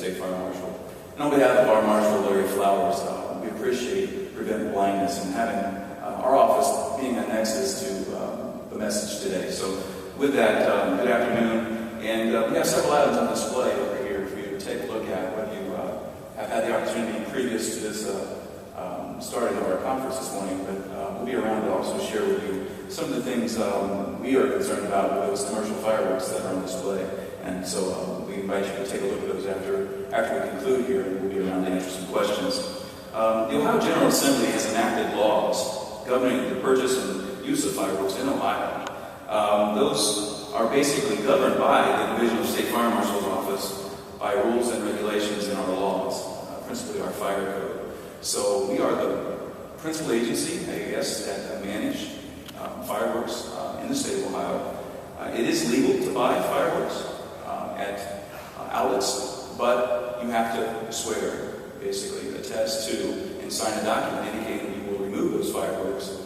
State Fire Marshal. And on behalf of our Marshal, Larry Flowers, we appreciate Prevent Blindness and having our office being a nexus to the message today. So with that, good afternoon. And we have several items on display over here for you to take a look at, whether you have had the opportunity previous to this starting of our conference this morning, but we'll be around to also share with you some of the things we are concerned about with those commercial fireworks that are on display. And so we invite you to take a look at those after we conclude here, and we'll be around to answer some questions. The Ohio General Assembly has enacted laws governing the purchase and use of fireworks in Ohio. Those are basically governed by the Division of State Fire Marshal's Office by rules and regulations in our laws, principally our fire code. So we are the principal agency, I guess, that manage fireworks in the state of Ohio. It is legal to buy fireworks at outlets, but you have to swear, basically attest to, and sign a document indicating you will remove those fireworks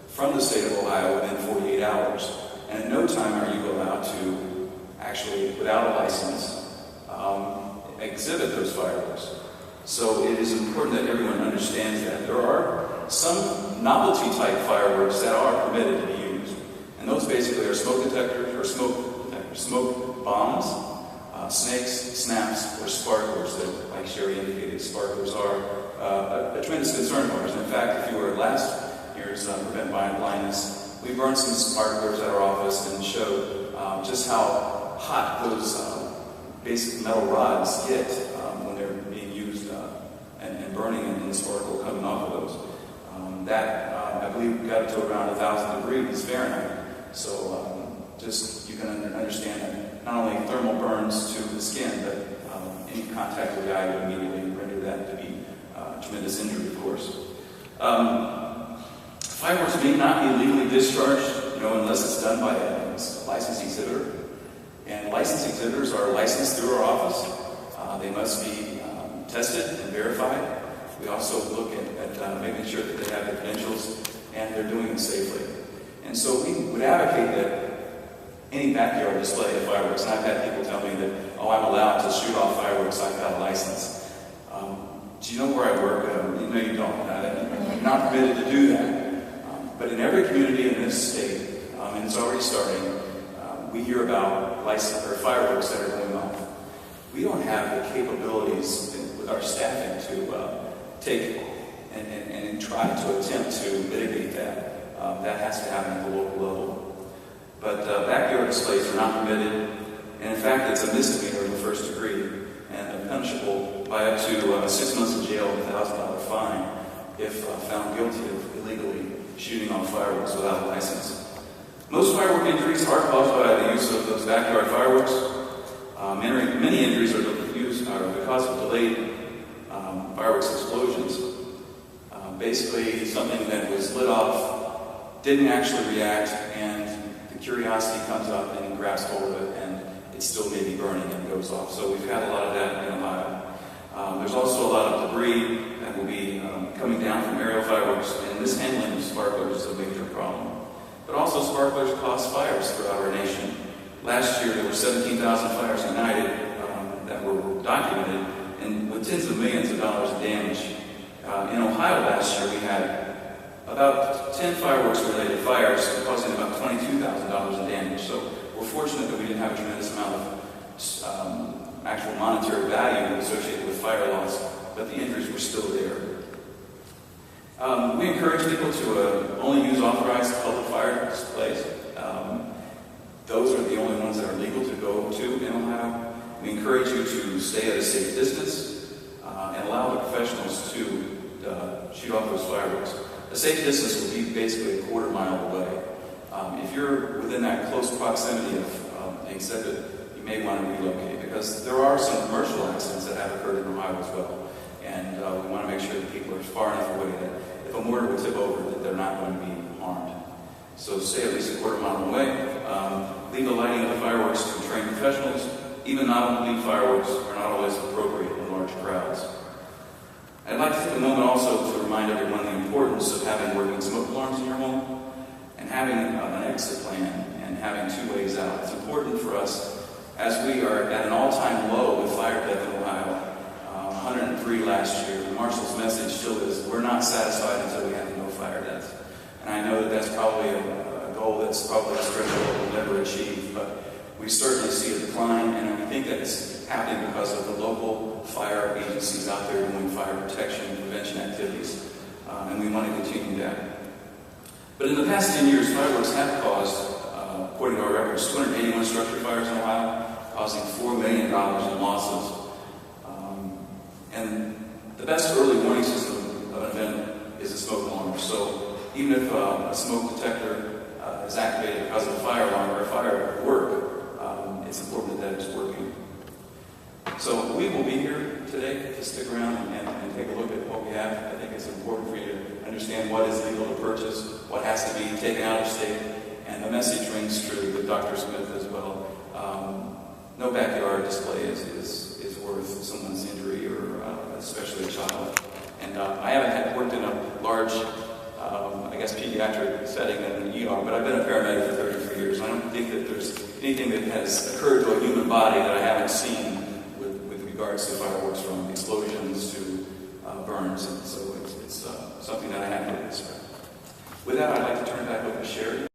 from the state of Ohio within 48 hours. And at no time are you allowed to actually, without a license, exhibit those fireworks. So it is important that everyone understands that. There are some novelty-type fireworks that are permitted to be used. And those basically are smoke detectors, or smoke bombs, snakes, snaps, or sparklers that, like Sherry indicated, sparklers are a tremendous concern of ours. In fact, if you were at last year's Prevent Blindness, we burned some sparklers at our office and showed just how hot those basic metal rods get when they're being used and burning and the sparkle coming off of those. I believe, got to around 1,000 degrees Fahrenheit. So just you can understand that not only thermal burns to the skin, but any contact with the eye would immediately render that to be tremendous injury, of course. Fireworks may not be legally discharged, unless it's done by a licensed exhibitor. And licensed exhibitors are licensed through our office. They must be tested and verified. We also look at making sure that they have the credentials and they're doing it safely. And so we would advocate that any backyard display of fireworks, and I've had people tell me that, I'm allowed to shoot off fireworks, I've got a license. Do you know where I work? No, you don't. You're not permitted to do that. But in every community in this state, and it's already starting, we hear about license or fireworks that are going off. We don't have the capabilities with our staffing to take and try to attempt to mitigate that. That has to happen at the local level. But backyard displays are not permitted, and in fact it's a misdemeanor in the first degree and punishable by up to 6 months in jail and $1,000 fine if found guilty of illegally shooting off fireworks without a license. Most firework injuries are caused by the use of those backyard fireworks. Many injuries are because of delayed fireworks explosions. Basically, something that was lit off didn't actually react, and the curiosity comes up and grabs hold of it, and it still may be burning and goes off. So we've had a lot of that in Ohio. There's also a lot of debris that will be coming down from aerial fireworks, and mishandling of sparklers is a major problem. But also sparklers cause fires throughout our nation. Last year there were 17,000 fires ignited that were documented, and with tens of millions of dollars of damage. In Ohio last year we had about 10 fireworks-related fires causing about $22,000 in damage. So we're fortunate that we didn't have a tremendous amount of actual monetary value associated with fire loss, but the injuries were still there. We encourage people to only use authorized public fire displays. Those are the only ones that are legal to go to in Ohio. We encourage you to stay at a safe distance and allow the professionals to shoot off those fireworks. A safe distance would be basically a quarter mile away. If you're within that close proximity of an exhibit, you may want to relocate, because there are some commercial accidents that have occurred in Ohio as well. And we want to make sure that people are far enough away that if a mortar would tip over, that they're not going to be harmed. So stay at least a quarter mile away. Leave the lighting of the fireworks to trained professionals. Even non-lead fireworks are not always appropriate in large crowds. I'd like to take a moment also to remind everyone the importance of having working smoke alarms in your home and having an exit plan and having 2 ways out. It's important for us, as we are at an all-time low with fire death in Ohio, debris last year. And Marshall's message still is, we're not satisfied until we have no fire deaths. And I know that that's probably a goal that's probably a stretch goal we'll never achieve, but we certainly see a decline, and I think that it's happening because of the local fire agencies out there doing fire protection and prevention activities, and we want to continue that. But in the past 10 years, fireworks have caused, according to our records, 281 structure fires in Ohio, causing $4 million in losses. And the best early warning system of an event is a smoke alarm. So even if a smoke detector is activated because of a fire alarm or a fire at work, it's important that it's working. So we will be here today to stick around and take a look at what we have. I think it's important for you to understand what is legal to purchase, what has to be taken out of state, and the message rings true with Dr. Smith as well. No backyard display is worth someone's injury, or especially a child. And I haven't worked in a large, pediatric setting in an ER, but I've been a paramedic for 33 years. I don't think that there's anything that has occurred to a human body that I haven't seen with regards to fireworks, from explosions to burns, and so it's something that I have to respect. With that, I'd like to turn it back over to Sherry.